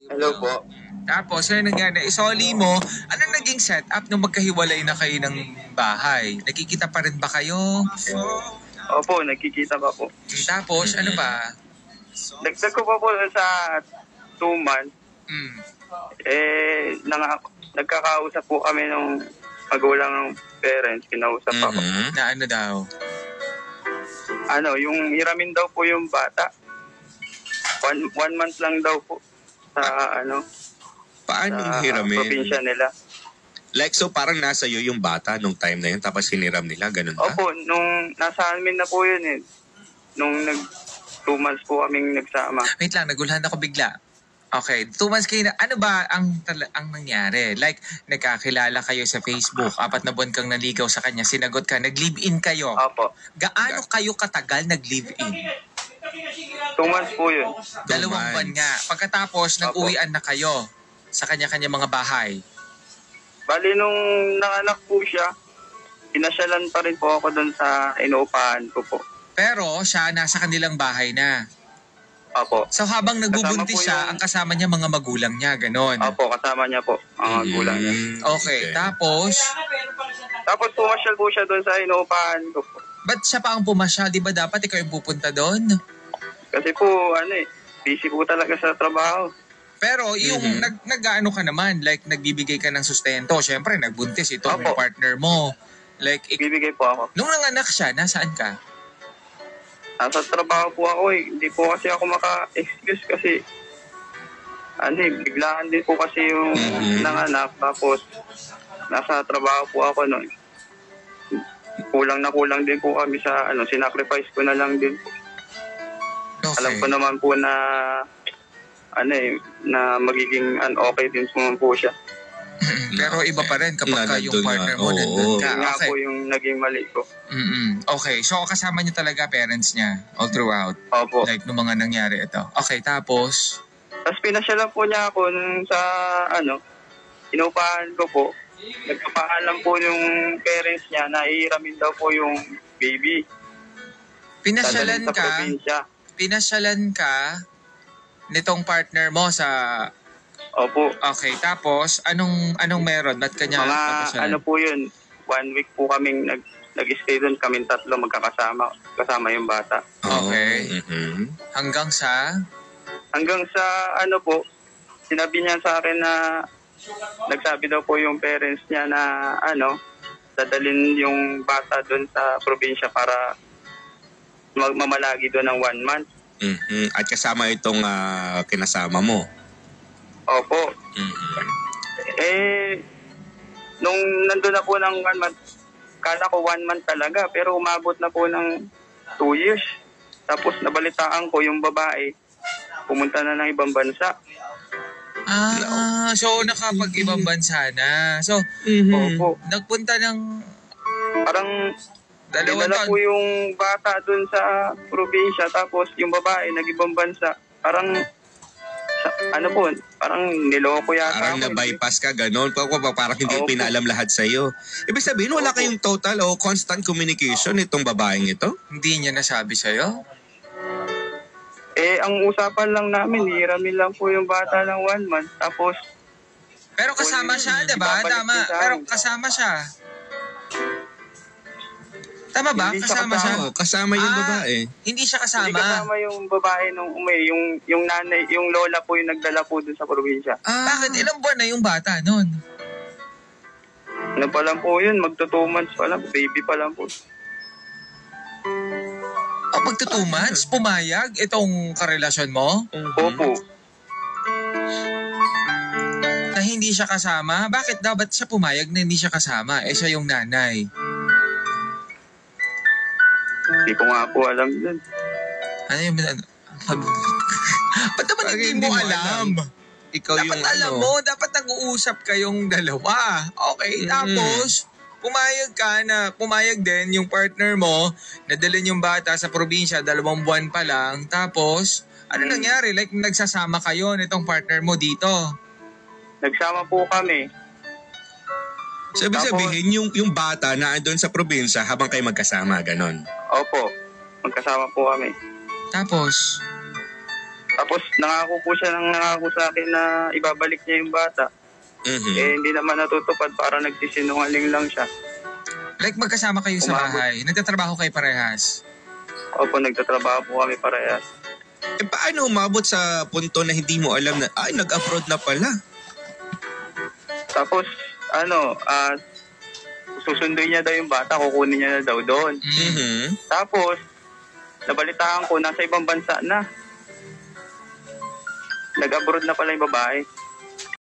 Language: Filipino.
Hello po. Tapos, ano nangyari? Isoli mo, ano naging setup nung magkahiwalay na kayo ng bahay? Nakikita pa rin ba kayo? Opo, nagkikita pa po. Tapos, ano pa? Dagdag ko pa po sa 2 months, Mm. nagkakausap po kami ng magulang ng parents, kinausap ako. Na ano daw? Yung hiramin daw po yung bata. 1 month lang daw po sa Paano sa hiramin? probinsya nila. Like, so parang nasa iyo yung bata nung time na yun, tapos hiniram nila, ganun ba? Opo, nung nasa amin na po yun eh. Nung 2 months po kaming nagsama. Wait lang, naguluhan ako bigla. Okay, 2 months kayo na, ano ba ang nangyari? Like, nagkakilala kayo sa Facebook, 4 na buwan kang naligaw sa kanya, sinagot ka, nag-live-in kayo. Opo, Gaano kayo katagal nag-live-in? 2 months po yun. 2 buwan nga. Pagkatapos, nag-uwian na kayo sa kanya-kanya mga bahay. Bali, nung nanganak po siya, pinasyalan pa rin po ako doon sa inuupahan ko po. Pero siya nasa kanilang bahay na. Opo. So habang nagbubuntis Kasama po siya, yung- ang kasama niya mga magulang niya, ganon. Opo, kasama niya po, ang gulang niya. Okay, tapos, Tapos pumasyal po siya doon sa inuupahan ko po. ba't siya pa ang pumasya? Di ba dapat ikaw yung pupunta doon? Kasi po, busy po talaga sa trabaho. Pero yung nag-ano ka naman, like nagbibigay ka ng sustento. Siyempre, nagbuntis itong Opo. partner mo. Like, Bibigay po ako. nung nanganak siya, nasaan ka? Nasa trabaho po ako eh. Hindi po kasi ako maka-excuse kasi biglaan din po kasi yung nanganak. Tapos, nasa trabaho po ako noon. Kulang na kulang din po kami sa sinacrifice ko na lang din po. Okay. Alam ko naman po na na magiging okay din po siya. Pero iba pa rin kapag ka yung Nandun partner nga, mo, oo. nandun ka. Yun nga Okay. po yung naging mali ko. Okay, so kasama niyo talaga parents niya all throughout. Opo. Like, nung mga nangyari ito. Okay, tapos, Tapos pinasyalan po niya ako nung sa inupahan ko po. Nagpapaalam po yung parents niya na ihiramin daw po yung baby. pinasyalan Dadalhin sa ka, probinsya. pinasyalan ka nitong partner mo sa, Opo. okay, tapos, anong meron? Ba't kanya Mga papasyalan? po yun, 1 week po kaming nag-stay doon, kaming 3 magkakasama, kasama yung bata. Okay. Hanggang sa, Hanggang sa po, sinabi niya sa akin na nagsabi daw po yung parents niya na dadalhin yung bata doon sa probinsya para mamalagi doon ng 1 month. At kasama itong kinasama mo. Opo. Nung nandun na po ng 1 month, kala ko 1 month talaga, pero umabot na po ng 2 years. Tapos nabalitaan ko yung babae, pumunta na ng ibang bansa. so nakapag-ibang bansa na. So, Opo. nagpunta ng Parang dalawang dinala taon. po yung bata dun sa probinsya, tapos yung babae nag-ibang bansa. Parang, parang niloko yata Parang ako. na-bypass ka, ganun. Parang hindi Opo. pinalam lahat sa'yo. Ibig sabihin, wala Opo. kayong total o constant communication itong babaeng ito? Hindi niya nasabi sa'yo? Ang usapan lang namin, hiramin lang po yung bata ng 1 month. Tapos, Pero kasama siya, di ba? Babalik Tama. din sa Pero amin. kasama siya. Tama ba? Hindi siya Kasama siya? kasama. Oo, kasama yung babae. Hindi siya hindi kasama. kasama yung babae nung yung nanay, yung lola po yung nagdala po dun sa probinsya. Bakit? Ilang buwan na yung bata nun? Ano pa lang po yun, magto 2 months pa lang, baby pa lang po. Magto 2 months? Pumayag itong karelasyon mo? Opo. Na hindi siya kasama? Bakit daw? Ba't siya pumayag na hindi siya kasama? Siya yung nanay. Hindi ko nga po alam dun. Ano yung... Ba't naman Bakit hindi hindi mo mo alam? Ikaw Dapat yung alam mo, dapat nag-uusap kayong dalawa. Okay, tapos, pumayag din yung partner mo, nadalhin yung bata sa probinsya, 2 buwan pa lang, tapos, ano nangyari? Like, nagsasama kayo nitong partner mo dito. Nagsama po kami. So, ibig Tapos- sabihin, yung bata na doon sa probinsya habang kayo magkasama, ganon. Opo. Magkasama po kami. Tapos, Tapos nangako sa akin na ibabalik niya yung bata. Mhm. Eh hindi naman natutupad, para nagsisinungaling lang siya. Like magkasama kayo sa Umabot. bahay. Nagtatrabaho kayo parehas. Opo, nagtatrabaho po kami parehas. Eh paano umabot sa punto na hindi mo alam na, ay, nag-abroad na pala? Tapos, susunduin niya daw yung bata, kukunin niya na daw doon. Mhm. Tapos, nabalitaan ko, nasa ibang bansa na. Nag-abroad na pala yung babae.